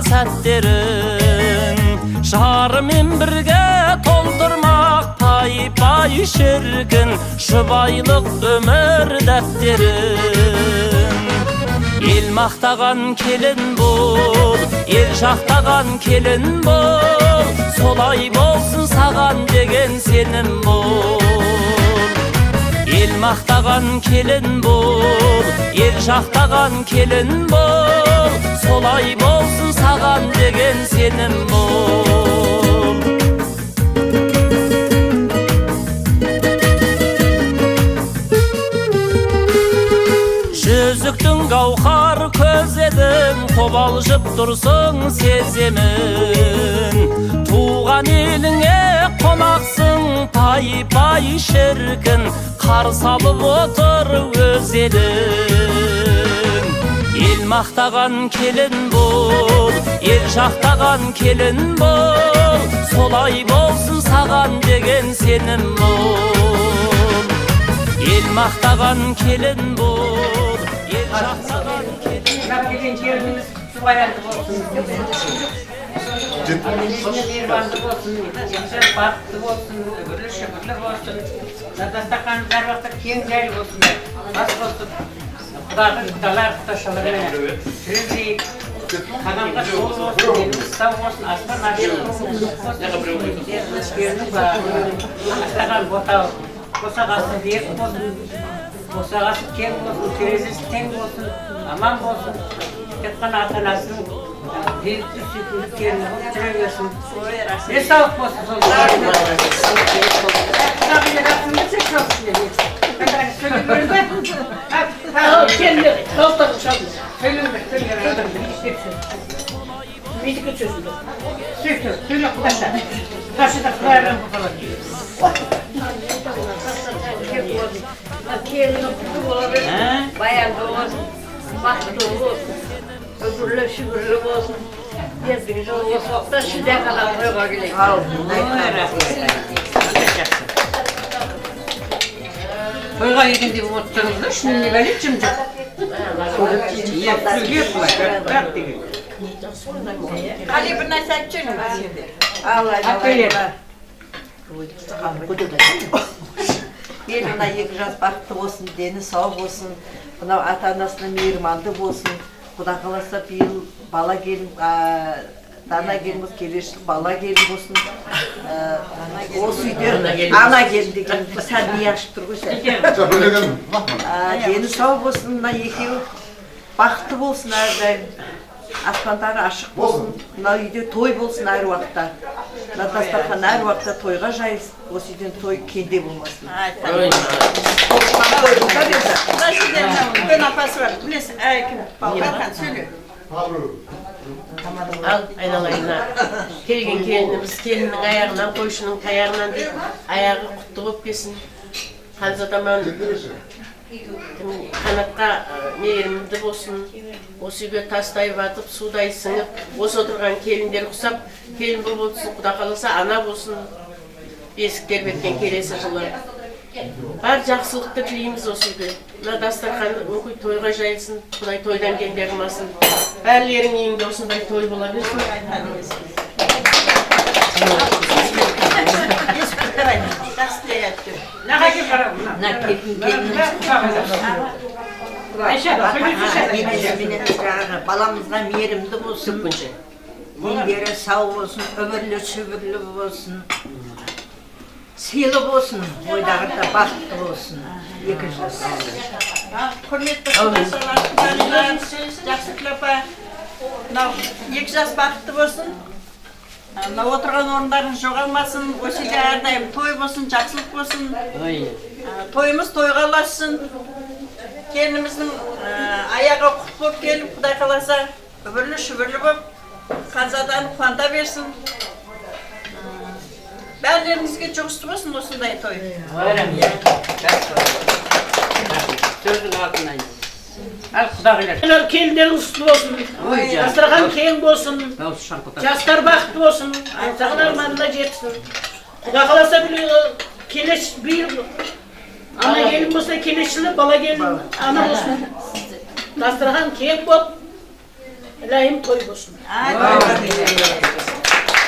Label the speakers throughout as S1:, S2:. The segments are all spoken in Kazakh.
S1: sәттерін жарымен бірге толтырмақ пай-пай шіркін жұбайлық өмір дәптерін ел мақтаған келін бол ел жақтаған келін бол солай болсын саған деген сенім бол ел мақтаған келін бол ел жақтаған келін бол солай болсын саған деген сенім бол жүзіктің гауһар көз едің қобалжып тұрсың сеземін туған еліңе қонақсың пай-пай шіркін қарсы алып отыр өз елің ел мақтаған келін бол ел жақтаған келін бол солай болсын саған деген сенім бол ел мақтаған келін бол ел жақтаған келін
S2: жеріміз баянды болсын мейірбанды болсын бақытты болсын үбірлі шүбірлі болсын дастархан әр уақытта кең жайлы болсын бас қосып құдағын құдалар құдашалармен жүргізейік қадамға жол болсын деніміз сау болсын аспан ашық болсын жеріміз жерінің астаған ботау босағасы биік болсын босағасы кең болсын терезесі тең болсын аман болсын кеткен ата-анасының бейбітті сүйкімді келіні болып жүре берсін денсаулық болсын сол келіні құтты бола берсін баянды болсын бақытты болсын үбірлі шүбірлі болсын ертеңгі жолы осы уақытта шілде ғана тойға келейік тойға келгенде отырсаңыздар ішінен не бәлет жым-жым қали бір нәрсе айтып жүріңіз
S3: ел мына екі жас бақытты болсын, дені сау болсын, мынау ата-анасына мейірманды болсын. Құда қаласа биыл бала келін, дана келін келешік бала келін болсын. Осы үйде ана келін деген сәл не ашып тұр ғой сәл. Дені сау болсын, мына екеуі бақытты болсын әрдайым. Аспандары ашық болсын, мына үйде той болсын әр уақытта. Мына дастархан әр уақытта тойға жайылсын, осы үйден той кенде болмасын.
S2: Үлкен апасы бар, білесің, әрекім, балқархан сөйле.
S4: Ал айналайына келген келініміз келіннің аяғынан қойшының таяғынан дейді, аяғы құтты болып келсін. Ханзадаман қанатқа мейірімді болсын, осы үйге тастай батып, судай сіңіп, осы отырған келіндер құсап, келін бұл болсын, құда қаласа ана болсын, бесіктер беткен келесі жылы. Бар жақсылықты тілейміз осы үйге. Мына дастархан өңкей тойға жайылсын, құдай тойдан кендерім асын. Бәрлерің үйінде осындай той бола берсін.
S3: Баламызға мейірімді болсын, дендері сау болсын, өмірлі шүбірлі болсын, сыйлы болсын, ойдағырда бақытты болсын. Екі жас.
S2: Құрметті құдашалар, жақсы клапа, екі жас бақытты болсын. Отырған орындарың жоғалмасын, осы үйде әрдайым той болсын, жақсылық болсын. Тойымыз тойға ұлассын. Келініміздің аяғы құт болып келіп, құдай қаласа, үбірлі шүбірлі болып, Ханзаданы қуанта берсін. Бәрлеріңізге жұғысты болсын осындай той.
S5: Сөздің атын айыз.
S2: Ал құдағылар.
S4: Келіндерің ұсты болсын, дастархан кең болсын, жастар бақытты болсын, аңсаған арманына жетсін. Құда қаласа келеш биыл ана келін болса келеш жылы бала келін ана болсын. Дастархан кең болып, Layım toy olsun.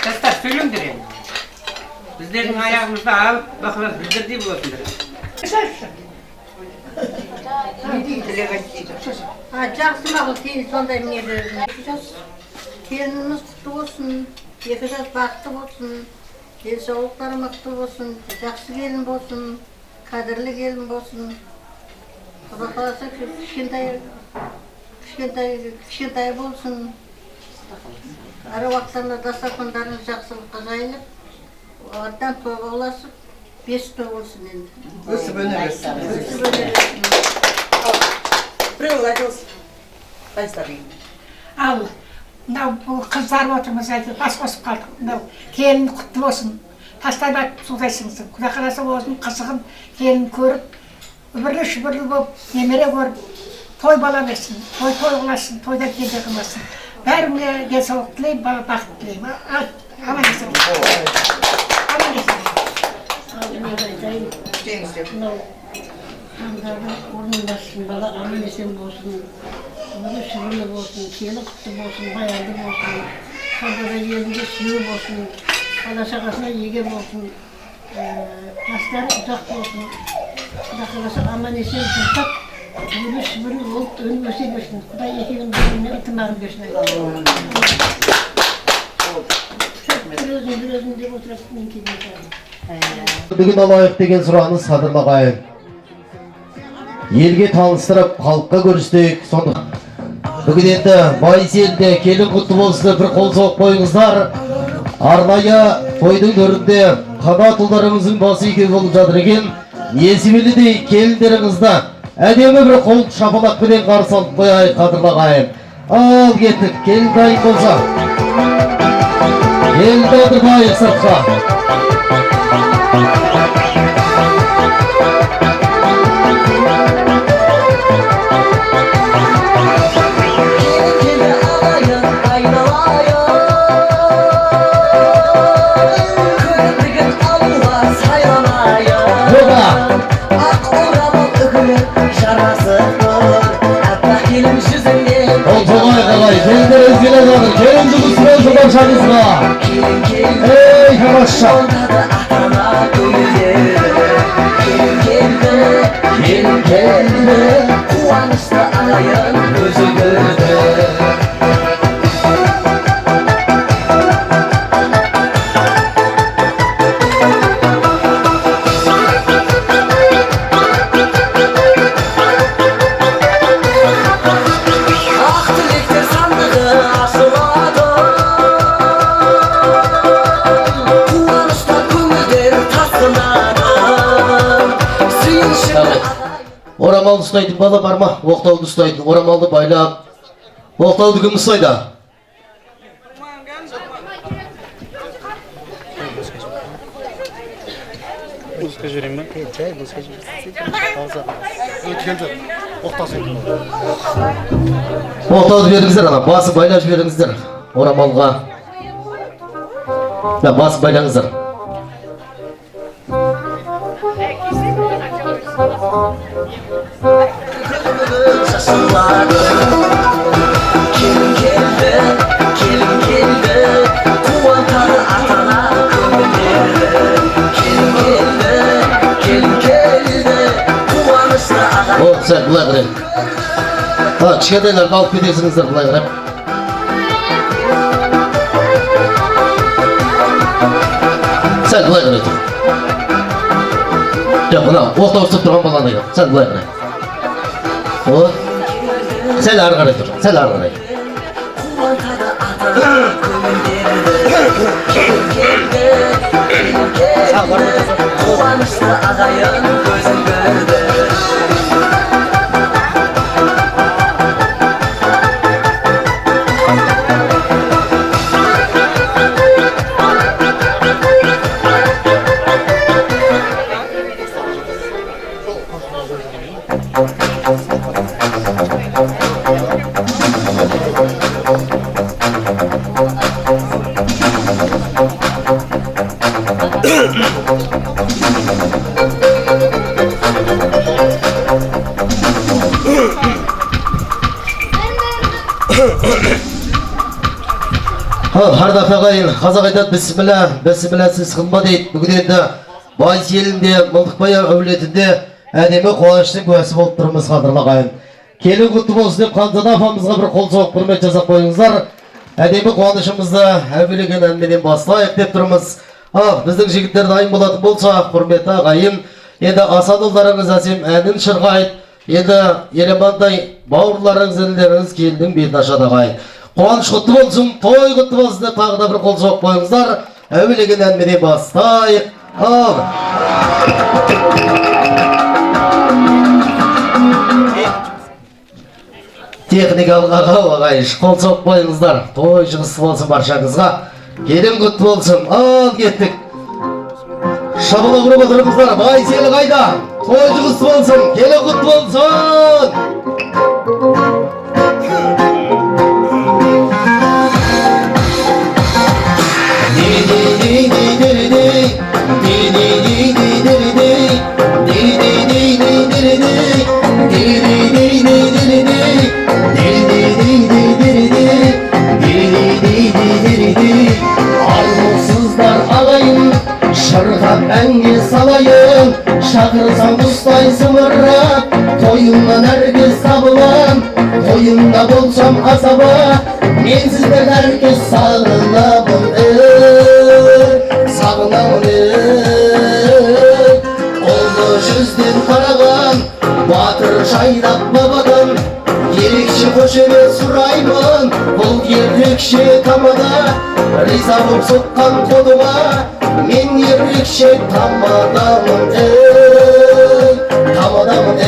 S2: Kızlar söylendirin. Bizlerin ayağımızda alıp bakılır, bizler değil olsunlar.
S6: Жақсы мақұл кейін сондай нелерін келініміз құтты болсын, екі жас бақытты болсын, денсаулықтары мықты болсын, жақсы келін болсын, қадірлі келін болсын. Құда қаласа кішкентай болсын. Әр уақыттанда дастархандарыңыз жақсылыққа жайылып, одан тойға ұласып, 5 той болсын енді.
S3: Өсіп өне берсін.
S6: Өсіп өне берсін.
S3: Біреу айтылсын. Қайыстарың.
S7: Ал мынау бұл қыздар отырмыз әйтеуір бас қосып қалдық. Мынау келін құтты болсын. Тастап айтып судай сіңсін. Құда қаласа өзінің қызығын келін көріп, үбірлі-шүбірлі болып, немере көріп, той бала берсін, той қыласын, тойда келде қыласын. Бәріне денсаулық тілеймін, бақыт тілеймін. Аман есен. Аман есен.
S6: Мынау хандардың орнындасын, бала аман есен болсын, өмірі шүрлі болсын, келі құтты болсын, баянды болсын, қандада елінде сүйі болсын, бала шағасына еге болсын, жастары ұзақ болсын, Құда қаласа аман есен жұртап, өмірі шүрлі болып өніп өсе берсін. Құдай екеуінің біріне ынтымағын берсін. Bir özün деп отырып мен келмейді.
S8: Бүгін алайық деген сұрағыңыз садырмағайын. Елге таныстырып, халыққа көрістік. Бүгін енді байыз елде келін құтты болсын, бір қол соғып қойыңыздар. Арнайы тойдың төрінде қанат ұлдарыңыздың басы екеу болып жатыр екен. Несібелідей келіндеріңізді әдемі бір қол шапалақпенен қарсы алып қояйық қадырлағайын. Ал кеттік, келін дайын болса. Келді отырмайық сыртқа. Келіндер өзгеле жатыр, келін жұмысымен жодан шаңызға. Ей, хороша! Келін келді, қуанышты ағайын өзі көрді. Орамалды ұстайтын бала бар ма? Оқтауды ұстайтын. Орамалды байлап. Оқтауды кім ұстайды?
S9: Босқа жүрейін ба? Жай босқа жүрейін. Өткен жоқ. Оқтасын.
S8: Оқтауды беріңіздер ана. Басы байлап жіберіңіздер. Орамалға. Басы байлаңыздар.
S10: Келin keldi, quvontirdi ata-ona ko'ngilni. Kelin keldi, quvonishdi ata.
S8: О, сәл бұлай қарайын. Кішкентайларды алып кетесіңіздер бұлай қарап. Сәл бұлай қарай тұр. Жоқ, мына оқтау ұстап тұрған баланы айға. Сәл бұлай қарай. Сәл ары қарай тұр, сәл ары қарай.
S10: Quvontirdi ata-ona ko'ngilni. Kelin keldi, quvonishdi ағайын көзін көрді.
S8: Ардақ ағайын, қазақ айтады бісміллә сіз қылма дейді. Бүгін енді Байыс елінде, Мылтықбай әулетінде әдемі қуаныштың куәсі болып тұрмыз, қадірлі ағайын. Келін құтты болсын деп Қанзада апамызға бір қол соғып құрмет жасап қойыңыздар. Әдемі қуанышымызды әуелеген әнменен бастайық деп тұрмыз. Біздің жігіттер дайын болатын болса, құрметті ағайын, енді асан ұлдарыңыз әсем әнін шырғайды. Енді елемандай бауырларыңыз, інілеріңіз келдің бетін ашады ағайын. Қуаныш құтты болсын, той құтты болсын деп тағы да бір қол соғып қойыңыздар. Әуелеген әнменен бастайық. Техникалық ағайын, қол соғып қойыңыздар. Той жығысы болсын баршаңызға. Келін құтты болсын. Кеттік. Шабыла құрып отырыңыздар. Байыс елі қайда? Той жығысы болсын. Келін құтты болсын. Армысыздар ағайын, шырғап әнге салайын, шақырсам ұстай сымырап, тойымнан әркез табылам, тойымда болсам асаба, мен сізден әркез сағынамын, сағынамын. Қолды жүзден қараған, батыр жайдақ бабадан, ерекше қошемет сұраймын, бұл ерекше тамада, риза боп соққан қолыма, мен ерекше тамадамын, тамадамын.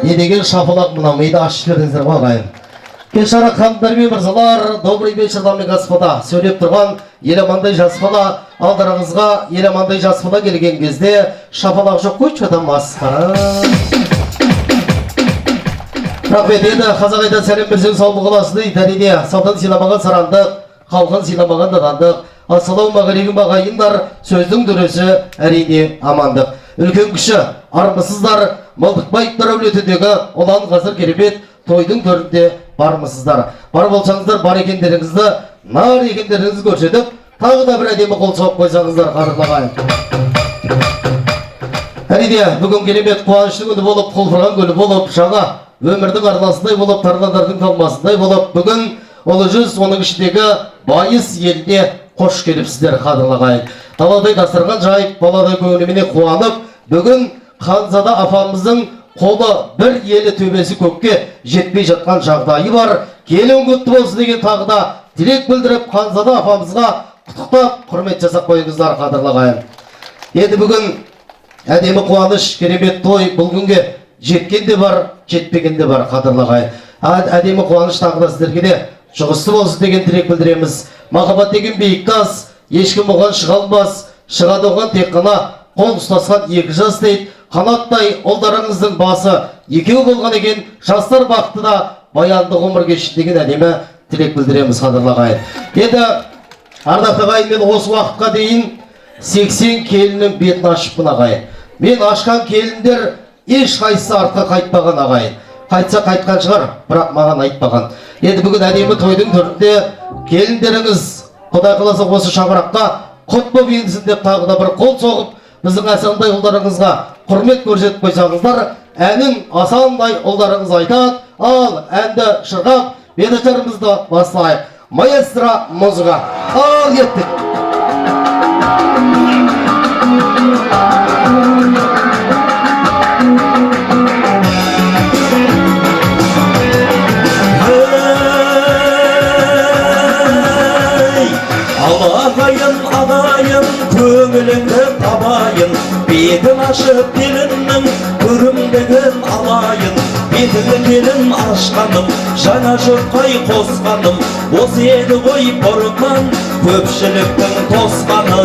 S8: Едеген шапалақ мына мейді ашып бердіңіздер ағайын. Кешара ханымдар мен мырзалар, добрый вечер, дамы господа. Сөйлеп тұрған еламандай жас бала, алдарыңызға еламандай жас бала келген кезде шапалақ жоқ қойшы адам масқара. Рахмет, енді қазақ айтады сәлем берсең сау болғыласыны, әрине салдан сыйламаған сарандық, халқын сыйламаған дадандық. Ассалаумағалейкум ағайындар, сөздің дүресі әрине амандық. Үлкен кіші армысыздар, Мылтықбаевтар әулетіндегі ұлан қазір керемет тойдың төрінде бармысыздар. Бар болсаңыздар, бар екендеріңізді, нар екендеріңізді көрсетіп, тағы да бір әдемі қол соғып қойсаңыздар, қарындағайын. Әрине, бүгін керемет қуанышты күні болып, құлпырған күні болып, жаңа өмірдің арнасындай болып, тарландардың талмасындай болып, бүгін ұлы жүз, оның ішіндегі Байыс еліне қош келіпсіздер, қадірлағайын. Таладай дастархан жайып, баладай көңілімене қуанып, бүгін Қанзада апамыздың қолы бір елі төбесі көкке жетпей жатқан жағдайы бар. Келін құтты болсын деген тағы да тілек білдіріп, Қанзада апамызға құттықтап, құрмет жасап қойыңыздар, қадірлағайын. Енді бүгін әдемі қуаныш, керемет той, бұл күнге жеткен де бар, жетпеген де бар, қадірлағайын. Әдемі қуаныш тағы да сіздерге де жұғысты болсын деген тілек білдіреміз. Махаббат деген биік тас, ешкім оған шыға алмас, шығады оған тек қана қол ұстасқан екі жас дейді. Қанаттай ұлдарыңыздың басы екеу болған екен, жастар бақыты да баянды ғұмыр кешін деген әдемі тілек білдіреміз, қадірлағайын. Енді ардақты ағайын, мен осы уақытқа дейін 80 келіннің бетін ашыппын ағайын. Мен ашқан келіндер ешқайсысы артқа қайтпаған ағайын. Қайтса қайтқан шығар, бірақ маған айтпаған. Енді бүгін әдемі тойдың төрінде келіндеріңіз Құдай қаласа осы шаңыраққа құт боп енсін деп тағы да бір қол соғып, біздің асандай ұлдарыңызға құрмет көрсетіп қойсаңыздар, әнін асандай ұлдарыңыз айтады, ал әнді шырғап, бедачарымызды бастайық. Маэстро музыка. Ал кеттік.
S1: Ағайын, көңіліңді табайын, бетін ашып келіннің көрімдігін алайын. Бетіңді келін ашқаным, жаңа жұртқай қосқаным, осы еді ғой бұрыннан көпшіліктің тосқаны.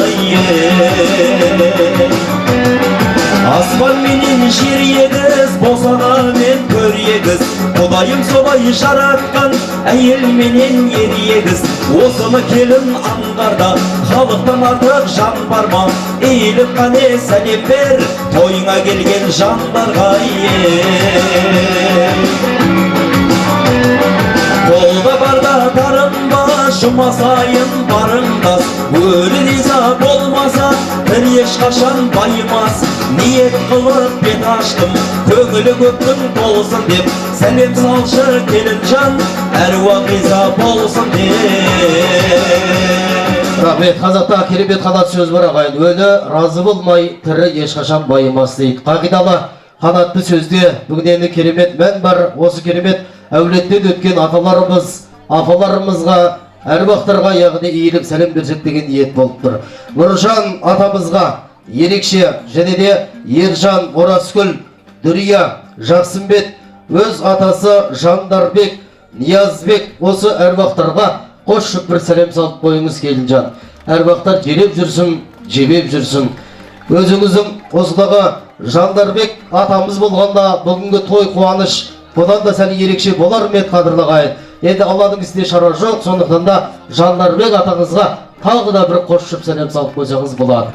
S1: Аспан менен жер егіз, босаға мен көр егіз, Құдайым солай жаратқан, әйел менен ер егіз. Осыны келін аңғарда, халықтан артық жан бар ма? Eğilip қане сәлем бер, тойыңа келген жандарға. Yolda barda tarınma, şumasayın barınmaz. Ölü riza olmasa bir eş kaşan baymaz. Niyet kılıp bet açtım, köngülü köktün bolsun dep. Selim salшы kelincan, ervah riza bolsun dep.
S8: Rahmet, қазақта керемет қанат сөз бар ағайын. Өлі разы болмай, тірі ешқашан байымас дейді. Қағидалы қанатты сөзде бүгін енді керемет мән бар. Осы керемет әулеттен өткен аталарымыз, апаларымызға, әруақтарға яғни иіліп сәлем берсек деген ниет болып тұр. Нұржан атамызға ерекше және де Ержан Оразкүл, Дүрия Жақсымбет, өз атасы Жандарбек, Ниязбек осы әруақтарға қош бір сәлем салып қойыңыз келінжан. Әруақтар желеп жүрсін, жебеп жүрсін. Өзіңіздің осыдағы Жандарбек атамыз болғанда бүгінгі той қуаныш бұдан да сәл ерекше болар ме қадірлі ағайын. Енді Алладың ісінде шара жоқ, сондықтан да Жандарбек атаңызға тағы да бір қосшып сәлем салып қойсаңыз болады.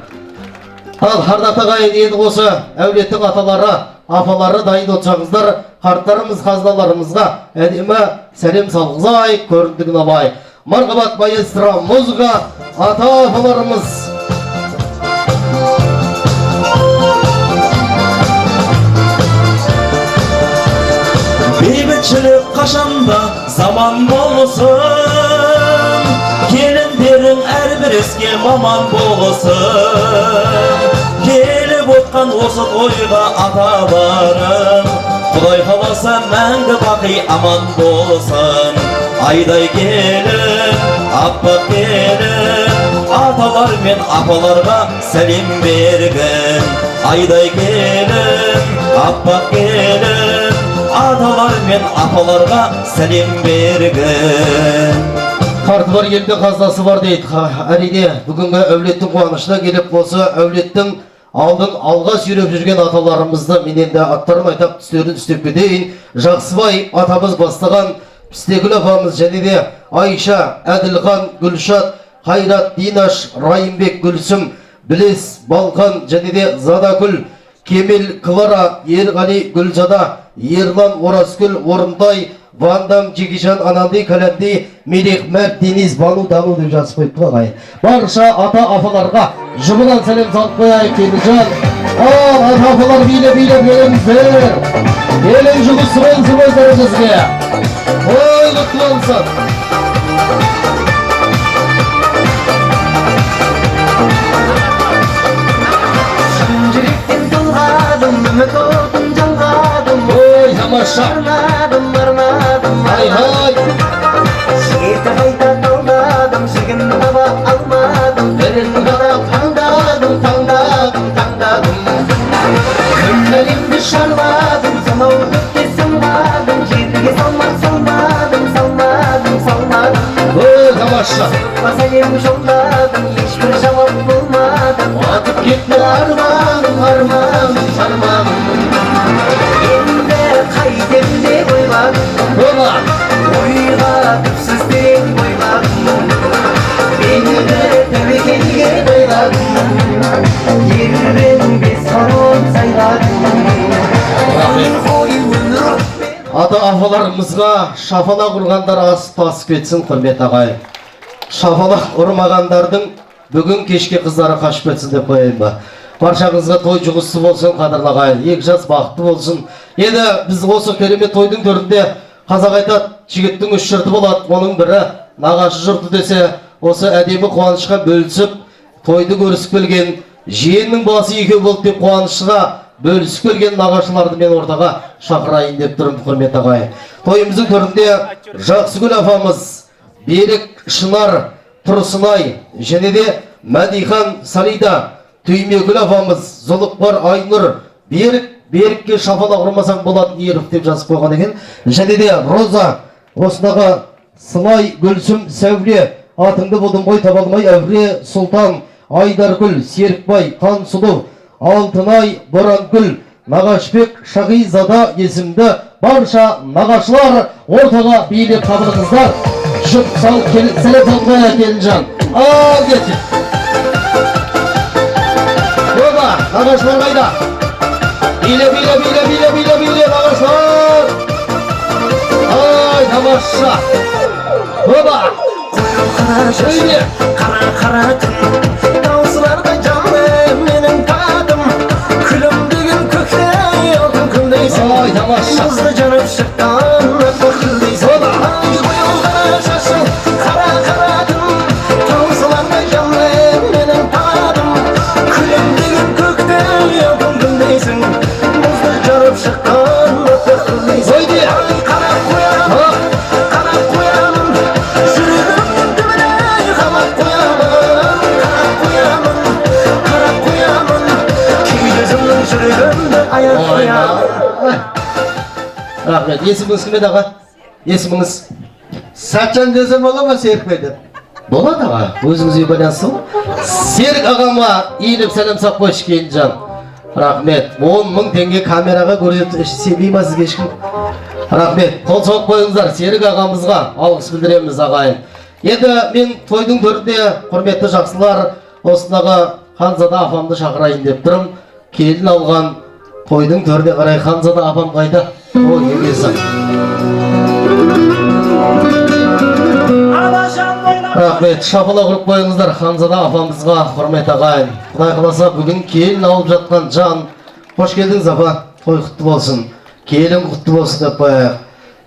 S8: Ал қардақты ағайын, енді осы әулеттің аталары, апалары дайын отсаңыздар, қарттарымыз, қазыналарымызға әдемі сәлем салғызайық, көрімдігін алайық. Мархабат маэстро музыка, ата-апаларымыз.
S1: Beyбітшілік қашанда заман болсын, келіндерің әрбір іске маман болсын. Келіп отқан осы тойға аталарым, Құдай қаласа мәңгі бақи аман болсын. Айдай келін, аппақ келін, аталар мен апаларға сәлем бергін. Айдай келін, аппақ келін, аталар мен апаларға сәлем бергін.
S8: Қарты бар елде қазасы бар дейді. Әрине бүгінгі әулеттің қуанышына келіп осы әулеттің алдын алға сүйреп жүрген аталарымызды мен енді аттарын айтап түстерін істеп кетейін. Жақсыбай атамыз бастаған Пістегүл апамыз және де Айша, Әділхан, Гүлшат, Қайрат, Динаш, Райымбек, Гүлсім, Білес, Балқан және де Задакүл, Кемел, Клара, Ерғали, Гүлзада, Ерлан, Оразкүл, Орынтай, Вандам, Жекежан, Ананди, Кәләнди, Мелек, Мәк, Дениз, Бану, Дану деп жазып қойып қойғай. Барша ата-апаларға жұмынан сәлем салып қойайық Келінжан. Ата-апалар билеп еліңіздер. Елің жұмысы болсын өздеріңізге. Ой, құтлансын.
S10: Жүректен тұлғадым, үміт отын жаңғадым.
S8: Ой, тамаша.
S10: Арнадым,
S8: Ай-ай.
S10: Шекті қайта талдадым, жігін таба алмадым.
S8: Бірін ғана таңдадым.
S10: Күнделімді шарладым, сонау көкке сымладым. Жерге салмадым.
S8: Ой, тамаша.
S10: Сәлем жолдадым, ешбір жауап болмадым.
S8: Атып кетті арманым.
S10: Енді қайтем деп ойладым, ойға түпсіз терең ойладым. Енді тәуекелге ойладым, ербен бес корон сайладым.
S8: Ата-апаларымызға шапалақ ұрғандар асып кетсін, құрмет ағайын. Шапалақ ұрмағандардың бүгін кешке қыздары қашып кетсін деп қойайын ба. Баршаңызға той жұғысы болсын, қадірлі ағайын. Екі жас бақытты болсын. Енді біз осы керемет тойдың төрінде қазақ айтады, жігіттің үш жұрты болады. Оның бірі нағашы жұрты десе, осы әдемі қуанышқа бөлісіп, тойды көрісіп келген, жиеннің басы екеу болды деп қуанышқа бөлісіп келген нағашыларды мен ортаға шақырайын деп тұрмын, құрмет ағайын. Тойымыздың төрінде Жақсыгүл апамыз, Берік, Шынар, Тұрсынай және де Мәдихан, Салида, Түймегүл апамыз, Зұлықпар, Айнұр, Берікке шапалақ ұрмасаң болады еріп деп жазып қойған екен. Және де Роза, осындағы Сылай, Гүлсім, Сәуле, атыңды болдым ғой таба алмай, Әуре, Сұлтан, Айдаргүл, Серікбай, Қансұлу, Алтынай, Борангүл, Нағашбек, Шағизада есімді барша нағашылар ортаға билеп қабылыңыздар. Жұп сәлем салғая Келінжан. Ал кетсін. Оба, нағашылар қайда? Биле нағашылар. Ай, тамаша. Оба!
S10: Koyun kara şaşı, kara kara tın. Dağsılarda canlı benim tadım. Külüm düğün kökte altın küldeysin.
S8: Ay tamaşa.
S10: Hızlı canım şıktan bakıldaysan. Ay koyun kara şaşı, kara kara tın. Dağsılarda canlı benim tadım. Külüm düğün kökte altın küldeysin. Hızlı canım şıktan bakıldaysan.
S8: Haydi.
S10: Ay kara koyarım, kara koyarım. Sürüdüm dibine kara koyarım, kara koyarım, kara koyarım. Kimi gözümün sürüdüm de ayak koyarım.
S8: Rahmet. Есіміңіз кім еді аға? Есіміңіз?
S9: Сәтжан десем бола ма Серікбайдан?
S8: Болады аға. Өзіңізге байланысты ғой. Серік ағама иіліп сәлем сап қойшы Келінжан. Рахмет. 10.000 теңге камераға көрсетіп себей ма сізге ешкім? Рахмет. Қол соғып қойыңыздар. Серік ағамызға алғыс білдіреміз ағайын. Енді мен тойдың төрінде құрметті жақсылар осындағы Ханзада апамды шақырайын деп тұрмын. Келін алған тойдың төріне қарай Ханзада апам қайда? Ой, егесі. Рахмет, шапалақ ұрып қойыңыздар Ханзада апамызға, құрмет ағайын. Құдай қаласа бүгін келін алып жатқан жан. Қош келдіңіз апа, той құтты болсын. Келін құтты болсын деп қояйық.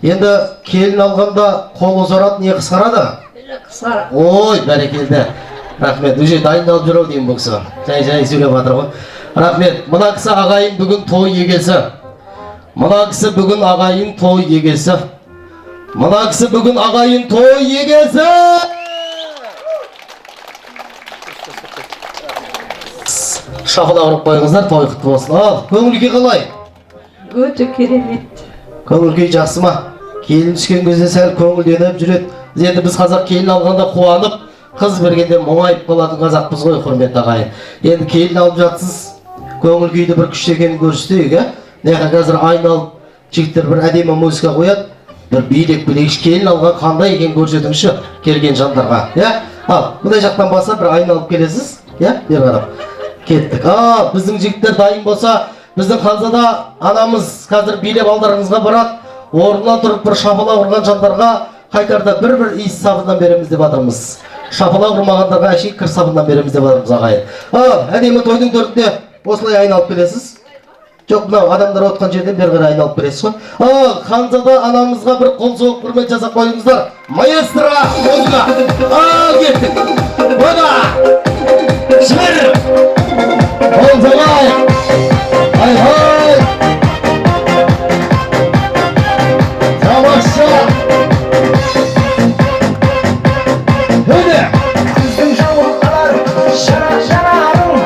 S8: Енді келін алғанда қол ұзарады, не қысқарады?
S3: Қысқара.
S8: Ой, бәрекелді. Рахмет, өже дайындалып жүру деймін бұл кісі. Жай сөйлеп жатыр ғой. Рахмет, мына кісі ағайын бүгін той егесі. Мына кісі бүгін ағайын той егесі. Мына кісі бүгін ағайын той егесі. Шапалақ ұрып қойыңыздар, той құтты болсын. Ал, көңіл-күй қалай?
S3: Өте керемет.
S8: Көңіл-күй жақсы ма? Келін түскен кезде сәл көңілденіп жүреді. Енді біз қазақ келін алғанда қуанып, қыз бергенде мұңайып қалатын қазақпыз ғой, құрметті ағайын. Енді келін алып жатсыз, көңіл-күйді бір күшті екенін көрсетейік, ә? Неға қазір айналып, жігіттер бір әдемі музыка қояды, бір билеп келін алған қандай екен көрсетіңізші келген жандарға, иә? Ал, мұндай жақтан баса бір айналып келесіз, иә? Бер қарап. Кеттік. Біздің жігіттер дайын болса, біздің Ханзада анамыз қазір билеп алдарыңызға барады. Орнынан тұрып бір шапалақ ұрған жандарға қайтарда бір иіс сабыннан береміз деп жатырмыз. Шапалақ ұрмағандарға әшейін кір сабыннан береміз деп жатырмыз ағайын. Әдемі тойдың төрінде осылай айналып келесіз. Жоқ, мынау адамдар отқан жерден бері қарай айналып келесіз ғой. Ханзада анамызға бір қол соғып құрмет жасап қойыңыздар. Маэстро, музыка. Кеттік. Ода! Жібер! Қол соғайық. Ай-хай! Тамаша! Öyle!
S10: Kızgın şavurlar, şararım.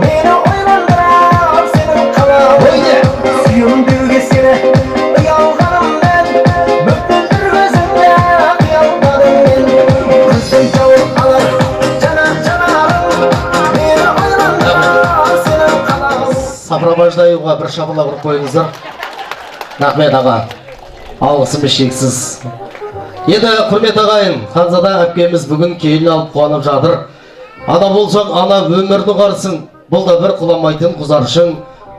S10: Beni oynandırar senin kalan.
S8: Öyle!
S10: Suyum düğgesine uyalganım ben. Müptüldür gözümde kıyalganım ben. Kızgın şavurlar, şararım. Beni oynandırar senin kalan.
S8: Сапрабаждаюға бір шапалақ ұрып қойыңыздар. Рахмет аға. Алғысымыз шексіз. Енді құрмет ағайын, Ханзада әпкеміз бүгін келін алып қуанып жатыр. Ана болсаң, ана өмірді қарсың. Бұл да бір құламайтын құзаршың.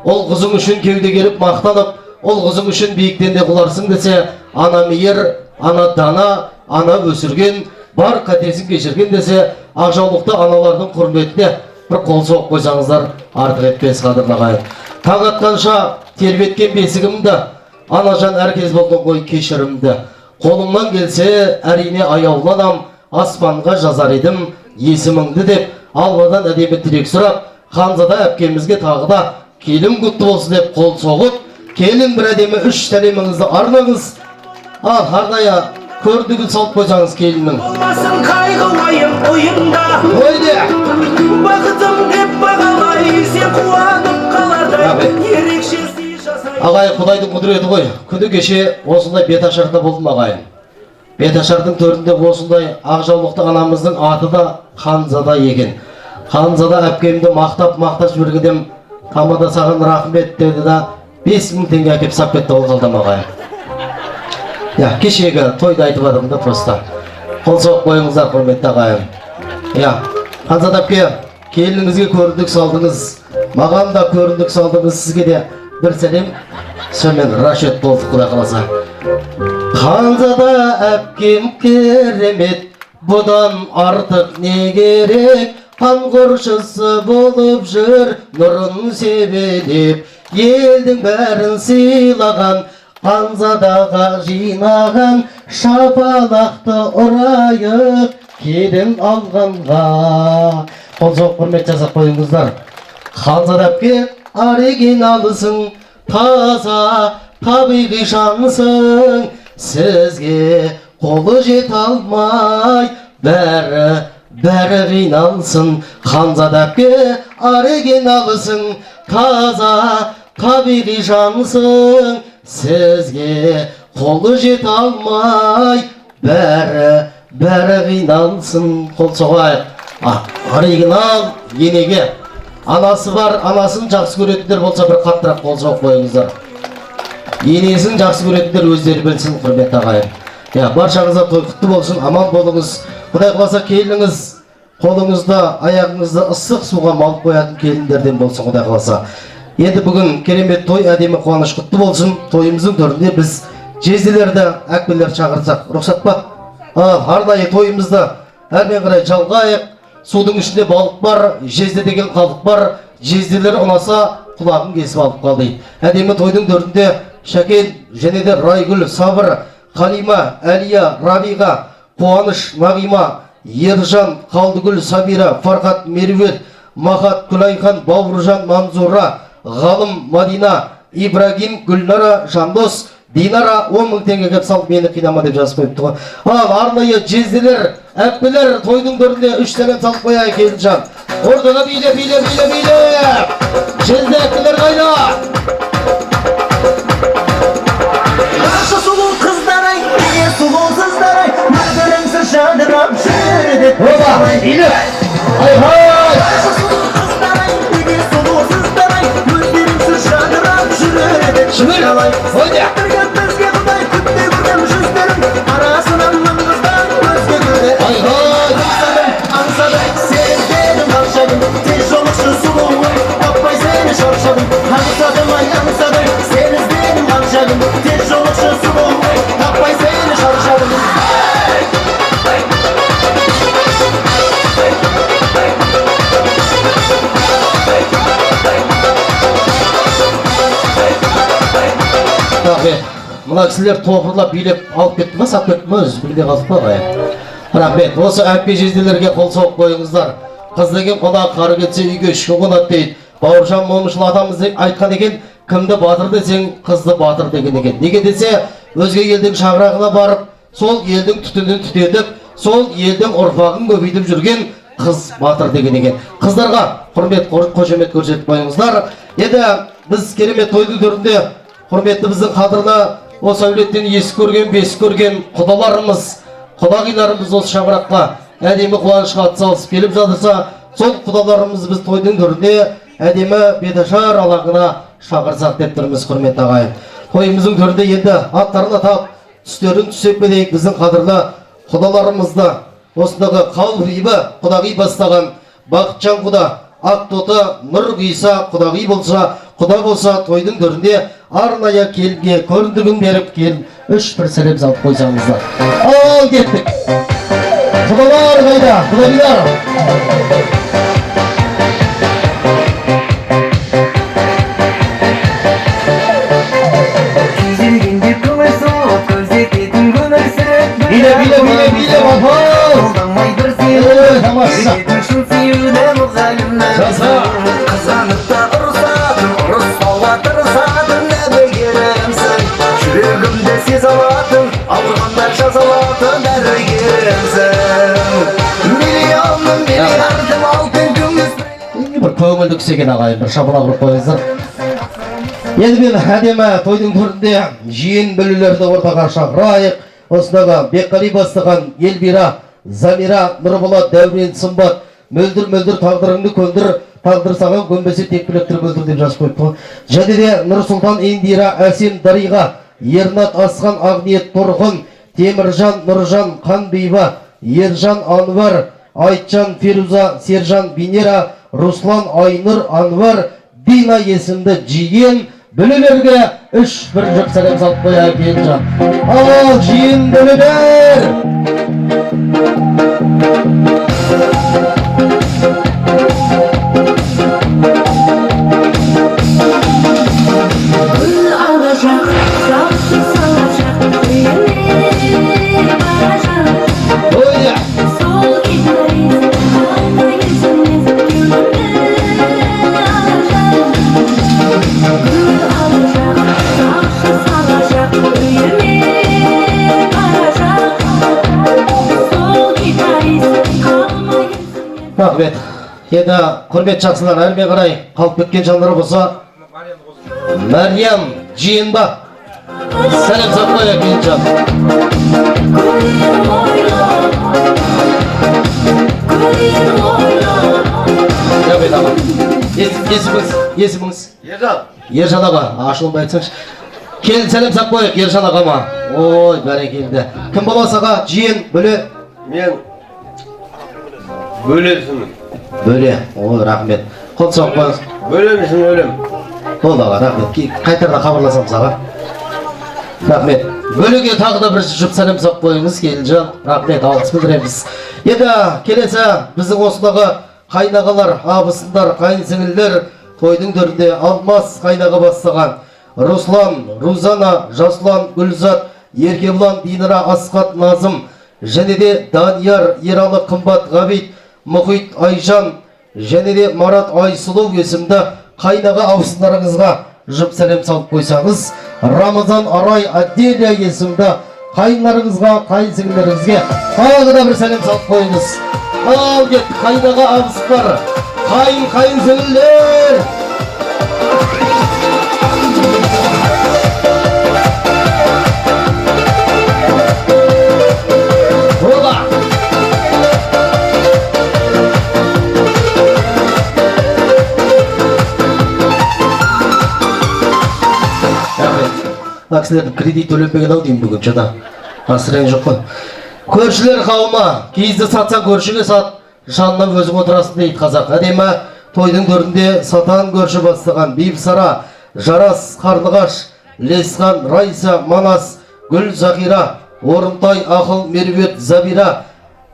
S8: Ол қызың үшін кеуде келіп мақтанып, ол қызың үшін биіктен де құларсың десе, ана мейір, ана дана, ана өсірген, бар қатесін кешірген десе, ақжаулықты аналардың құрметіне бір қол соғып қойсаңыздар, артық етпес қадірлі ағайын. Таң атқанша тербеткен бесігімді, анажан әркез болдың ғой кешірімді. Қолымнан келсе, әрине аяуланам, аспанға жазар едім есіміңді деп, алладан әдемі тілек сұрап, Ханзада әпкемізге тағы да келін құтты болсын деп қол соғып, келін бір әдемі 3 сәлеміңізді арнаңыз. Арнайы көрдігі салып қойсаңыз келіннің.
S10: Olmasın kaygılayım oyunda.
S8: Öyle!
S10: Бақытым деп бағалай, сен қуанып қалардай. Ерекшесі жасай.
S8: Ағайын, Құдайдың құдіреті ғой. Күні кеше осындай беташарда болдым ағайын. Беташардың төрінде осындай ақжаулықты анамыздың аты да Ханзада екен. Ханзада әпкемді мақтап жібергенде тамада саған рахмет деді да 5000 теңге әкеп сап кетті ол қалдым ағайын. Кешегі тойда айтып адым да просто. Қол соғып қойыңыздар құрметті ағайын. Ханзада әпке, келініңізге көріндік салдыңыз, маған да көріндік салдыңыз, сізге де бір сәлем. Сонымен рашет болдық, Құдай қаласа. Ханзада әпкем керемет, бұдан артық не керек? Қан қоршысы болып жүр, нұрын себелеп, елдің бәрін сыйлаған, Ханзадаға жинаған, шапалақты ұрайық, келін алғанға. Қол соғып құрмет жасап қойыңыздар. Ханзада әпке оригиналысың, таза табиғи шаңсың, сізге қолы жете алмай, бәрі қиналсын. Ханзада әпке оригиналысың, таза табиғи шаңсың, сізге қолы жете алмай, бәрі қиналсын. Қол соғайық. Оригинал енеге. Анасы бар, анасын жақсы көретіндер болса бір қаттырақ қол соғып қойыңыздар. Енесін жақсы көретіндер өздері білсін, құрметті ағайын. Баршаңызға той құтты болсын, аман болыңыз. Құдай қаласа келініңіз қолыңызда, аяғыңызда ыстық суға малып қоятын келіндерден болсын, Құдай қаласа. Енді бүгін керемет той, әдемі қуаныш құтты болсын. Тойымыздың төрінде біз жезделерді, әкпелерді шақырсақ, рұқсат па? Арнайы тойымызды әрмен қарай жалғайық. Судың ішінде балық бар, жезде деген қалық бар. Жезделер ұнаса құлағын кесіп алып қалды. Әдемі тойдың төрінде Шәкен және де Райгүл, Сабыр, Қалима, Әлия, Рабиға, Қуаныш, Нағима, Ержан, Қалдыгүл, Сабира, Фарқат, Мерует, Махат, Күлайхан, Бауыржан, Манзура, Ғалым, Мадина, Ибрагим, Гүлнара, Жандос, Динара 10.000 теңге кеп салып мені қинама деп жазып қойыпты ғой. Арнайы жезделер, әпкелер тойдың төрінде 3 сәлем салып қояйық Келінжан. Ортаға биле. Жезде әпкелер қайда?
S10: Қаршы сұлу қыздар-ай, сұлу қыздар-ай, мөлдіріңсіз жадырап жүреді.
S8: Биле!
S10: Қаршы сұлу қыздар-ай, сұлу қыздар-ай, мөлдіріңсіз жадырап жүреді.
S8: Ойда! Мына кісілер топырлап билеп алып кетті ма, сап кетті ма, өзі білмей қалдық па ғайып. Рахмет, осы әпке жезделерге қол соғып қойыңыздар. Қыз деген қонақ қары кетсе үйге ішкі қонады дейді. Бауыржан момышыл атамыз айтқан екен, кімді батыр десең, қызды батыр деген екен. Неге десе, өзге елдің шаңырағына барып, сол елдің түтінін түтетіп, сол елдің ұрпағын көбейтіп жүрген қыз батыр деген екен. Қыздарға құрмет, қошемет көрсетіп қойыңыздар. Енді біз керемет тойдың төрінде құрметті біздің қадірлі осы әулеттен есі көрген, бесі көрген құдаларымыз, құдағиларымыз осы шаңыраққа әдемі қуанышқа атсалысып келіп жатырса, сол құдаларымыз біз тойдың төрінде әдемі беташар алаңына шақырсақ деп тұрмыз, құрметті ағайын. Тойымыздың төрінде енді аттарын атап, түстерін түсеп келейік біздің қадірлі құдаларымызды. Осындағы Қалбибі құдағи бастаған Бақытжан құда, Ақтоты, Нұр Ғиса құдағи болса, құда болса, тойдың төрінде арнайы келінге көріндігін беріп келін 3 сәлем салып қойсаңыздар. Ал кеттік. Құдалар қайда? Құдағилар.
S10: Күйзелгенде көңіл соғып, көрсететін көңіл сіріп.
S8: Биле,
S10: Қолдамай бір сені, шын сүюді мұғалімнің. Қызанықта ұрысатын, ұрыспауға тырысатын әбігерімсің. Жүрегімді сез алатын, ауырғандар жазалатын дәрігерімсің. Миллионның миллиардым алтын күміс.
S8: Бір көңілді кісеген ағайын, бір шабыла құрып қойыңыздар. Енді мен әдемі тойдың төрінде жиын білулерді ортаға шақырайық. Осындағы Бекқали бастаған Елбира, Замира, Нұрболат, Дәурен, Сымбат, мөлдір тағдырыңды көндір, тағдыр саған көнбесе текпілеп тұрып өлтір деп жазып қойыпты. Және де Нұрсұлтан, Индира, Әсем, Дариға, Ернат, Асқан, Ақниет, Тұрғын, Теміржан, Нұржан, Қанбейба, Ержан, Анвар, Айтжан, Феруза, Сержан, Венера, Руслан, Айнұр, Анвар, Дина есімді жиен Bölелерге 3-1 жұп сәлем салып қоя Келінжан. Ал жиын бөлелер! Рахмет. Енді құрмет жақсылар, әрмен қарай қалып кеткен жандар болса, Мәриям жиында сәлем салып қоя Келінжан. Рахмет аға. Есіміңіз? Ержан аға, ашылынбай айтсаңшы. Келін сәлем салып қояйық Ержан ағама. Ой, бәрекелді. Кім болмаса аға, жиын, бөле?
S11: Мен бөлесімін.
S8: Бөле, ой, рахмет. Қол соғып қойыңыз.
S11: Бөлемісің өлем.
S8: Ол аға, рахмет. Қайтарда хабарласамыз аға. Рахмет. Бөлеге тағы да бір жұп сәлем соғып қойыңыз Келінжан. Рахмет, алғыс білдіреміз. Енді келесі біздің осындағы қайнағалар, абысындар, қайынсіңілдер тойдың төрінде Алмас қайнаға бастаған Руслан, Рузана, Жаслан, Гүлзат, Еркебұлан, Динара, Асқат, Назым, және де Данияр, Ералы, Қымбат, Ғабит, Мұхит, Айжан, және де Марат, Айсұлу есімді қайнаға абысындарыңызға жұп сәлем салып қойсаңыз, Рамазан, Арай, Аделия есімді қайындарыңызға, қайынсіңлеріңізге тағы да бір сәлем салып қойыңыз. Ал кет, қайнаға абысындар, қайынсіңлер! Аксілердің кредит төлемеген ау деймін бүгін жада. Асырайын жоқ қой. Көршілер қауымы, киізді сатсаң көршіге сат, жанынан өзің отырасың дейді қазақ. Әдемі тойдың төрінде сатан көрші бастаған Бибісара, Жарас, Қарлығаш, Лесхан, Райса, Манас, Гүл, Захира, Орынтай, Ақыл, Мерует, Забира,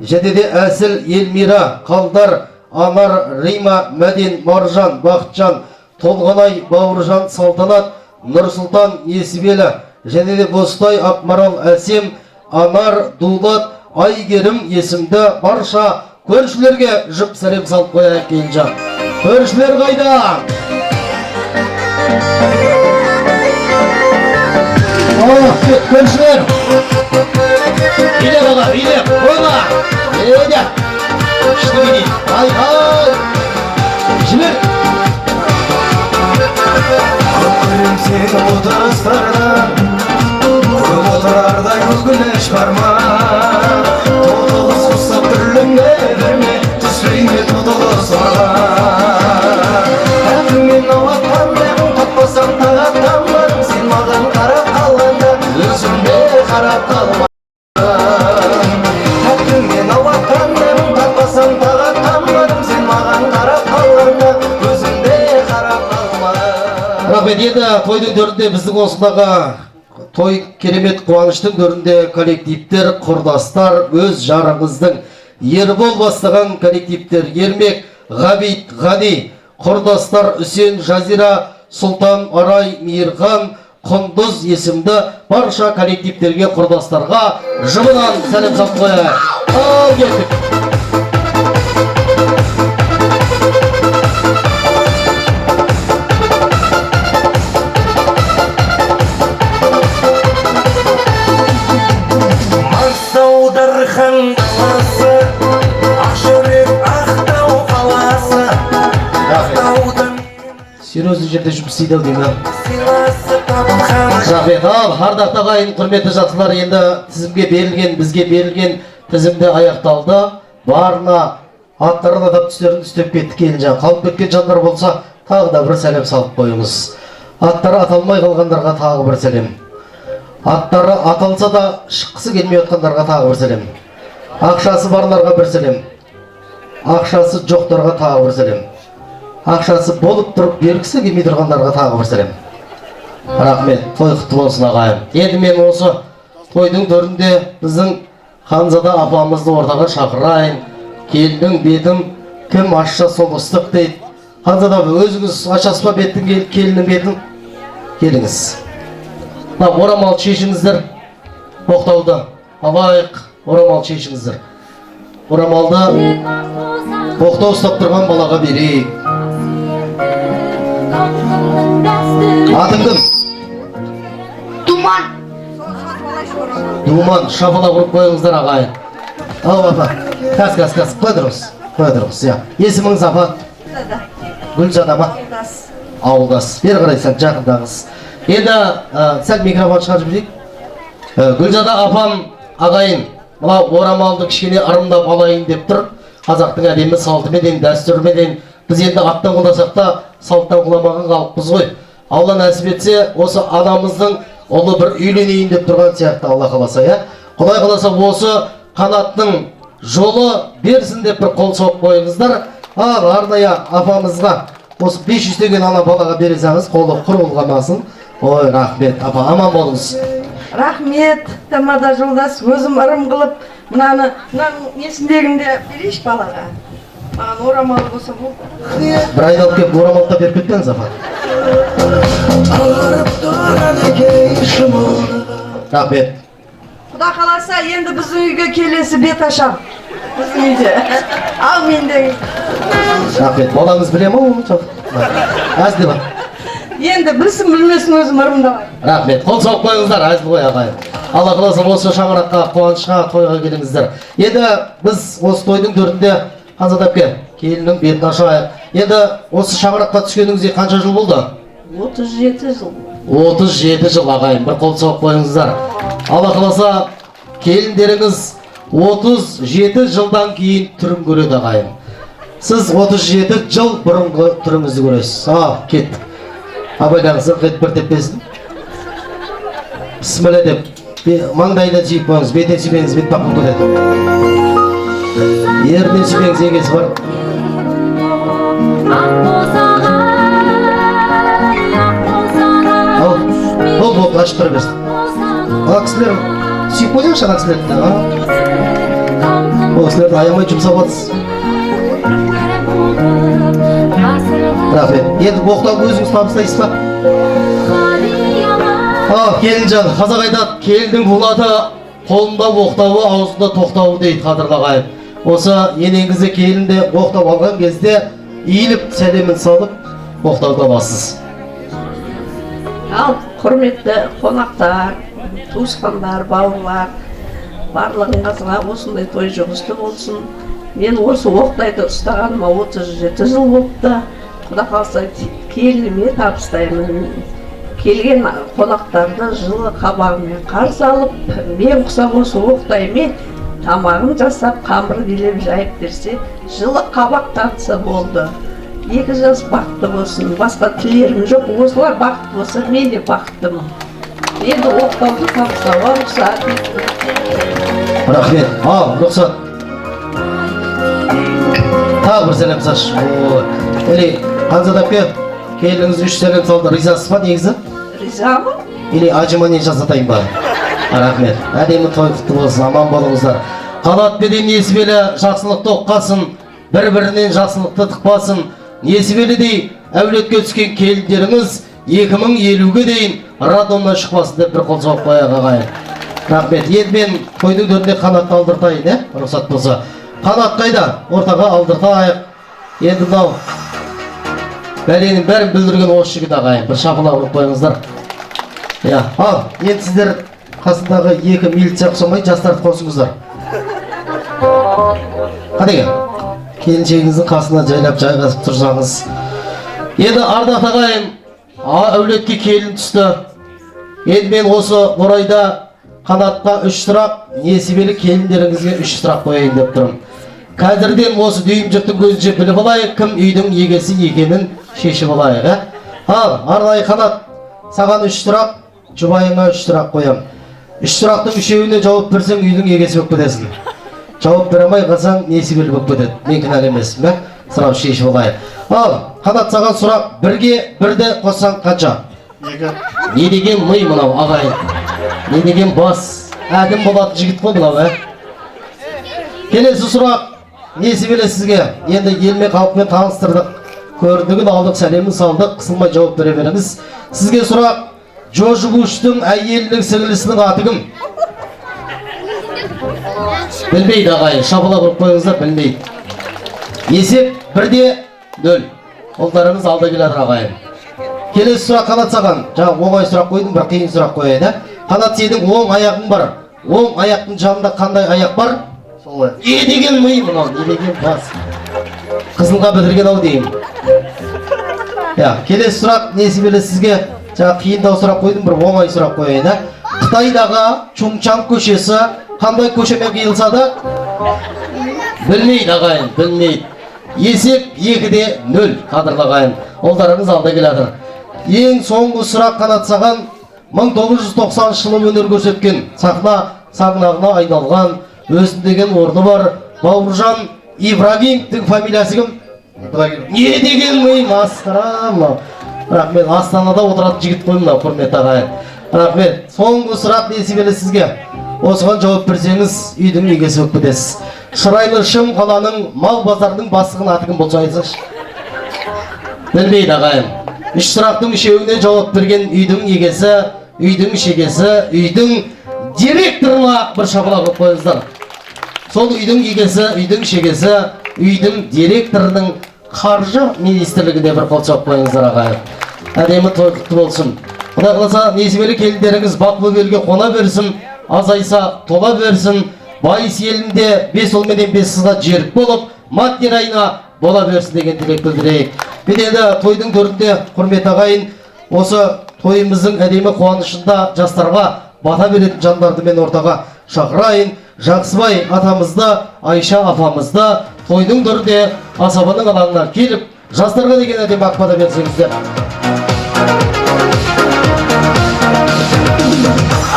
S8: және де Әсіл, Елмира, Қалдар, Анар, Рима, Мәден, Маржан, Бақытжан, Толғанай, Бауыржан, Салтанат, Нұрсұлтан, Есібелі, және де Бостай, Ақмарал, Әсем, Анар, Дулат, Айгерім есімді барша көршілерге жұп сәлем салып қояйық Келінжан. Көршілер қайда? Көршілер! Билеп аға, билеп, қойма! Еді! Күшті бейдейді. Ай! Жібер!
S10: Көрім сені отырыстардан, көп отырардай күлгілеш барма. Тұтылыс ұстап түрліңе берме, түспейме тұтылыс ора. Әкіммен ауаттандың, таппасам тағаттанмадың, сен маған қарап қалғанда, өзімде қарап қалма. Әкіммен ауаттандың, таппасам тағаттанмадың, сен маған қарап қалғанда, өзімде қарап қалма.
S8: Рахмет, енді тойдың төрінде біздің осындағы той керемет қуаныштың төрінде коллективтер, құрдастар, өз жарыңыздың Ербол бастаған коллективтер Ермек, Ғабит, Ғани, құрдастар Үсен, Жазира, Сұлтан, Арай, Мейірхан, Құндыз есімді барша коллективтерге, құрдастарға жымынан сәлем салып қояйық. Ал кеттік. Серьезный жерде жұмыс істейді деймін. Рахмет. Ал, ардақты ағайын, құрметті жақсылар, енді тізімге берілген, бізге берілген тізімде аяқталды. Барына аттарын атап түстерін үстеп кетті Келінжан. Қалып кеткен жандар болса, тағы да бір сәлем салып қойыңыз. Аттары аталмай қалғандарға тағы бір сәлем. Аттары аталса да шыққысы келмей отқандарға тағы бір сәлем. Ақшасы барларға бір сәлем. Ақшасы жоқтарға тағы бір сәлем. Ақшасы болып тұрып бергісі келмей тұрғандарға тағы бір сәлем. Рахмет, той құтты болсын ағайын. Енді мен осы тойдың төрінде біздің Ханзада апамызды ортаға шақырайын. Келдің бетін кім ашса сол ыстық дейді. Ханзада өзіңіз ашасыз ба беттің келінің бетін? Келіңіз. Орамал шешіңіздер. Боқтауды алайық, орамал шешіңіздер. Орамалды боқтау ұстап тұрған балаға берейік. Атың кім? Думан, шапалақ ұрып қойыңыздар ағайын. Ал апа, қас, қойдырыңыз, я. Есіміңіз апа? Гүлжан апа? Ауылдас. Бері қарайсақ, жақындағыз. Енді, сәл микрофон шығарып жіберейік. Гүлжада апам ағайын, мына орамалды кішкене ырымдап алайын деп тұр. Қазақтың әдемі салтыменен, дәстүріменен. Біз енді аттан құласақ та, салттан құламаған қалыппыз ғой. Алла нәсіп етсе, осы анамыздың ұлы бір үйленейін деп тұрған сияқты Алла қаласа, я. Құдай қаласа осы қанаттың жолы берсін деп бір қол соғып қойыңыздар. Ал арнайы апамызға осы 500 деген ана балаға бересеңіз, қолы құр болғанмасын. Ой, рахмет, апа, аман болыңыз.
S3: Рахмет, тамада жолдас, өзім ырым қылып, мынаны несіндегінде берейші балаға. Маған орамалы болса бұл.
S8: Бір айналып кеп, орамалды беріп кеткеніз, апа. Рахмет.
S3: Құда қаласа, енді біздің үйге келесі бет ашам. Біздің үйде. Ал мендегі.
S8: Рахмет. Балаңыз біле ма оны? Әзді ба?
S3: Енді білсін білмесін өзім ырымдалай.
S8: Рахмет. Қол соғып қойыңыздар, әзді ғой ағайын. Алла қаласа осы шаңыраққа, қуанышқа, тойға келіңіздер. Енді біз осы тойдың төрінде Ханзада әпке, келіннің бетін ашайық. Енді осы шаңыраққа түскеніңізге қанша жыл болды?
S3: 37 жыл.
S8: 37 жыл ағайын, бір қол соғып қойыңыздар. Алла қаласа келіндеріңіз 37 жылдан кейін түрін көреді ағайын. Сіз 37 жыл бұрынғы түріңізді көресіз. Кеттік. Абайлаңызды қет бір теппесін. Бісмілі деп, маңдайына жиіп қойыңыз, бетіне сүймеңіз, бет бақын көреді. Еріне сүймеңіз, егесі бар. Ол ашып тұра берсін. Кісілер сүйіп қойыңызшы ана кісілерді. Ол кісілерді аямай жұмсап атыз. Рахмет. Енді боқтап өзіңіз табыстайсыз ба? Келінжан, қазақ айтады, келіндің бұлаты қолында боқтауы, аузында тоқтауы дейді қадырлағайын. Осы енеңізді келінді боқтап алған кезде иіліп, сәлемін салып, боқтауды бассыз.
S3: Ал құрметті қонақтар, туысқандар, бауырлар, барлығыңызға осындай той жұғысты болсын. Мен осы оқтайды ұстағаныма 37 жыл болыпты. Құда қалса келініме табыстаймын. Келген қонақтарды жылы қабағымен қарсы алып, мен құсап осы оқтаймен тамағын жасап, қамыр билеп жайып берсе, жылы қабақ тартса болды. 2 жас бақытты болсын, басқа тілерім жоқ, осылар бақытты болса, мен де бақыттымын. Енді оқтауды табыстауға рұқсат.
S8: Рахмет. Рұқсат. Тағы бір сәлем саш. Ханзада әпке, келіңіз 3 сәлем салды. Ризасыз ба негізі?
S3: Ризамын.
S8: Или ажыманен жасатайын ба? Рахмет. Әдемі той құтты болсын, аман болыңыздар. Қанат беден несібелі жақсылықты оққасын, бір-бірінен жақсылықты тықпасын. Несібелідей әулетке түскен келіндеріңіз 2050-ге дейін радомнан шықпасын деп бір қол соғып қояйық ағайын. Рахмет. Енді мен тойдың төрінде қанатты алдыртайын, рұқсат болса. Қанат қайда? Ортаға алдыртайық. Енді мынау бәленің бәрін бүлдірген осы жігіт ағайын. Бір шапалақ ұрып қойыңыздар. Енді сіздер қасындағы 2 милиция ұқсамай жастарды қосыңыздар. Қадеген? Келіншегіңіздің қасына жайлап жайғасып тұрсаңыз. Енді ардақ ағайын, әулетке келін түсті. Енді мен осы орайда Қанатқа 3 сұрақ, несібелі келіндеріңізге 3 сұрақ қояйын деп тұрмын. Қазірден осы дүйім жұрттың көзінше біліп алайық, кім үйдің егесі екенін шешіп алайық. Арнайы Қанат, саған 3 сұрақ, жұбайыңа 3 сұрақ қоям. 3 сұрақтың 3-еуіне жауап берсең, үйдің егесі болып кетесің. Жауап бере алмай қалсаң, несібелі болып кетеді. Мен кінәлі емеспін, сұрақ шешіп алайық. Қанат, саған сұрақ, 1-ге 1-ді қоссаң қанша? Не деген ми мынау ағайын? Не деген бас? Әдім болатын жігіт қой мынау, Келесі сұрақ. Несі беле сізге? Енді елмен халықпен таныстырдық. Көрдігін алдық, сәлемін салдық. Қысылмай жауап бере беріңіз. Сізге сұрақ. Джордж Буштың әйелінің сіңлісінің аты кім? Білмейді ағайын. Шабыла бұрып қойыңыздар, білмейді. Есеп 1-0. Қолдарыңыз алда келеді ағайын. Келесі сұрақ Қанат саған. Жаңа оңай сұрақ қойдым, бір қиын сұрақ қояды. Қанат, сенің оң аяғың бар. Оң аяқтың жанында қандай аяқ бар? Солай. Не деген ми мынау? Не деген бас? Қызылға бітірген ау деймін. Келесі сұрақ несібелі сізге. Жаңа қиындау сұрақ қойдым, бір оңай сұрақ қояды. Қытайдағы Чунчан көшесі қандай көшемен қиылса да? Білмейді ағайын, білмейді. Есеп 2-0, қадірлі ағайын. Олдарыңыз алда келеді. Ең соңғы сұрақ Қанат саған. 1990 жылы өнер көрсеткен, сахна саңлағына айналған, өзіндеген орны бар Бауыржан Ибрагимовтың фамилиясы кім? Не деген ми масқара мынау. Рахмет, Астанада отыратын жігіт қой мынау, құрметті ағайын. Рахмет. Соңғы сұрақ несібелі сізге. Осыған жауап берсеңіз, үйдің егесі болып кетесіз. Шырайлы Шым қаланың мал базарының бастығының аты кім болса айтсаңызшы. Білмейді ағайын. 3 сұрақтың үшеуіне жауап берген үйдің егесі, үйдің шегесі, үйдің директорына бір шапалақ қойып қойыңыздар. Сол үйдің егесі, үйдің шегесі, үйдің директорының қаржы министрлігінде бір қол соғып қойыңыздар ағайын. Әдемі той құтты болсын. Құдай қаласа несібелі келіндеріңіз бақлы елге қона берсін, азайса тола берсін, байыс елінде 5 ұл менен 5 қызға жерік болып, мат айына бола берсін деген тілек білдірейік. Мен енді тойдың төрінде, құрметті ағайын, осы тойымыздың әдемі қуанышында жастарға бата беретін жандарды мен ортаға шақырайын. Жақсыбай атамызды, Айша апамызды тойдың төрінде асабаның алаңына келіп, жастарға деген әдемі ақ бата берсеңіздер.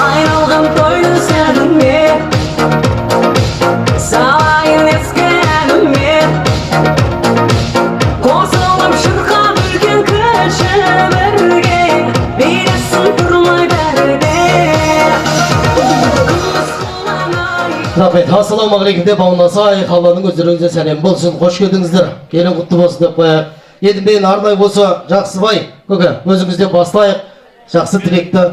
S12: Айналғым тойдың сәніңе, салайын ескі әніме, қосылып шырқап үлкен кіші бірге, билесін тұрмай бәріде.
S8: Рахмет, ассалаумағалейкум деп аунасай, қаланың өздеріңізге сәлем болсын, қош келдіңіздер, келін құтты болсын деп қояйық. Енді мен арнай болса Жақсыбай, көке, өзіңізден бастайық, жақсы тілекті.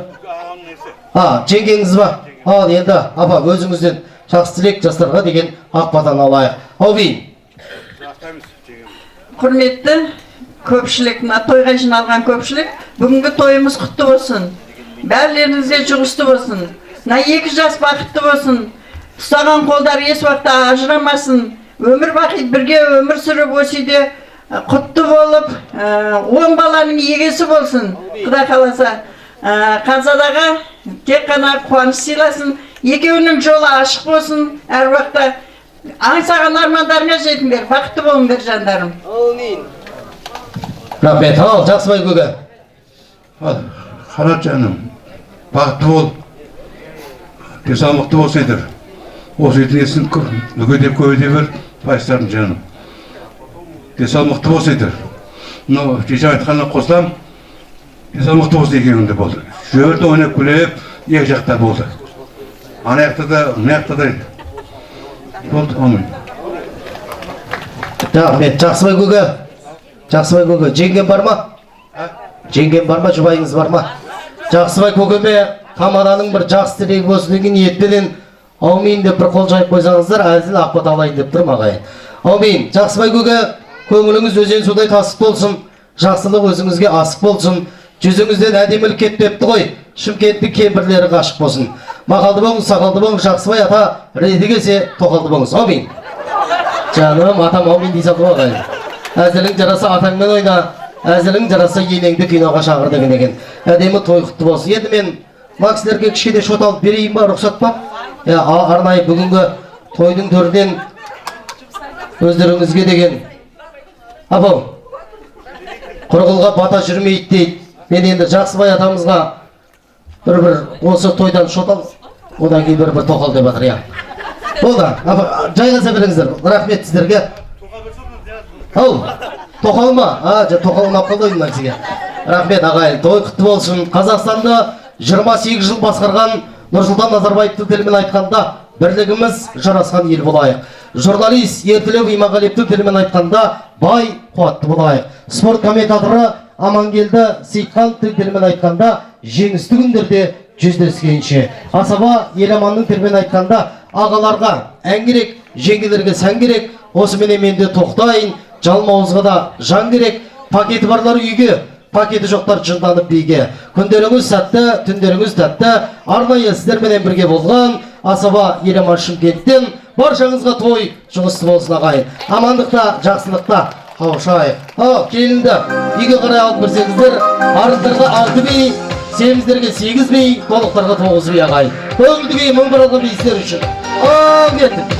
S8: Жеңгеңіз ба? Ал енді, апа, өзіңізден жақсы тілек жастарға деген ақ батаны алайық. Аумин.
S3: Құрметті көпшілік, тойға жиналған көпшілік, бүгінгі тойымыз құтты болсын. Бәрлеріңізде жұғысты болсын. 2 жас бақытты болсын. Ұстаған қолдар ес уақытта ажырамасын. Өмір бақыт бірге өмір сүріп осыйде құтты болып, 10 баланың егесі болсын. Құдай қаласа, қазадаға тек қана қуаныш сыйласын. Екеуінің жолы ашық болсын. Әр уақытта аңсаған армандарыңа жетіңдер. Бақытты болыңдар жандарым.
S8: Рахмет, ал Жақсыбай көке.
S13: Қанат жаным, бақытты бол, денсаулықты болсын едір. Осы етін есін мүгедеп көбейте бер, пайыстарын жаным. Денсаулықты болсын едір. Кеше айтқанына қосылам, денсаулықты болсын екеуінде болды. Жөрді ойнап күлеп, екі жақта болды. Ана жақта да, мына жақта да болды, амин.
S8: Рахмет, Жақсыбай көке. Жақсыбай көке, жеңген бар ма? Жеңген бар ма, жұбайыңыз бар ма? Жақсыбай көкеме Қамаданың бір жақсы тілегі болсын деген ниетпенен аумин деп бір қол жайып қойсаңыздар, әзіл ақбат алайын деп тұрмын ағайын. Аумин. Жақсыбай көке, көңіліңіз өзен судай тасып болсын, жақсылық өзіңізге асық болсын, жүзіңізден әдемілік кетпепті ғой, Шымкенттің кемпірлері ғашық болсын. Мақалды болыңыз, сақалды болыңыз, Жақсыбай ата реті келсе тоқалды болыңыз. Аумин. Жаным, атам аумин дей салды ағайын. Әзілің жараса атаңмен ойна, әзілің жараса енеңді киноға шақырды деген. Әдемі той құтты болсын. Енді мен Максилерге кішкене шот алып берейін ба, рұқсат па? Арнайы бүгінгі тойдың төрінен өздеріңізге деген. Апау, құрғылға бата жүрмейді дейді. Мен енді Жақсыбай атамызға бір осы тойдан шот алып, одан кейін бір тоқал деп жатыр, я. Болды, жайғаса беріңіздер. Рахмет сіздерге. Ау, тоқал ма? Тоқалын алып қалды ойын Максиге. Рахмет ағайын, той құтты болсын. Қазақстанды 28 жыл басқарған Нұрсұлтан Назарбаевтың тілімен айтқанда, бірлігіміз жарасқан ел болайық. Журналист Ертілеу Иманғалиевтің тілімен айтқанда, бай, қуатты болайық. Спорт комментаторы Амангелді Сейтхановтың тілімен айтқанда, жеңісті күндерде жүздескенше. Асаба Еламанның тілімен айтқанда, ағаларға ән керек, жеңгелерге сән керек. Осыменен мен де тоқтайын, жалмауызға да жан керек. Пакеті барлар үйге, пакеті жоқтар жынданып биге. Күндеріңіз сәтті, түндеріңіз тәтті. Арнайы сіздерменен бірге болған Асаба Еламан Шымкенттен баршаңызға той жұғысты болсын ағайын. Амандықта, жақсылықта қауышайық. Келінді үйге қарай алып берсеңіздер, арыздарға 6 бей, семіздерге 8 бей, толықтарға 9 бей ағайын. Көңілді бей мың бір адам бейсіздер үшін. Кеттік.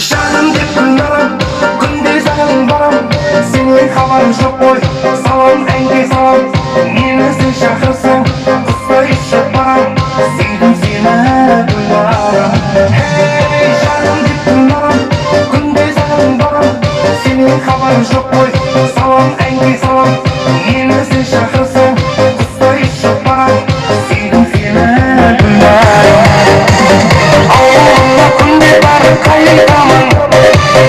S10: Жаным деп күндарым, күнде жаным барам. Сенен хабарым жоқ қой, салам әнге салам. Мені сен шақырсаң, құстай ұшып барам. Сүйдім сені күндарым. Хей, жаным деп күндарым, күнде жаным барам. Сенен хабарым жоқ қой, салам әнге салам. Мені сен шақырсаң, құстай ұшып барам. Сүйдім сені күндарым. Ауылыңа күнде барып қайтамын,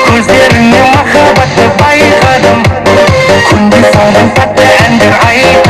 S10: көздеріңнен махаббатты байқадым. Күнде саған тәтті әндер айтамын.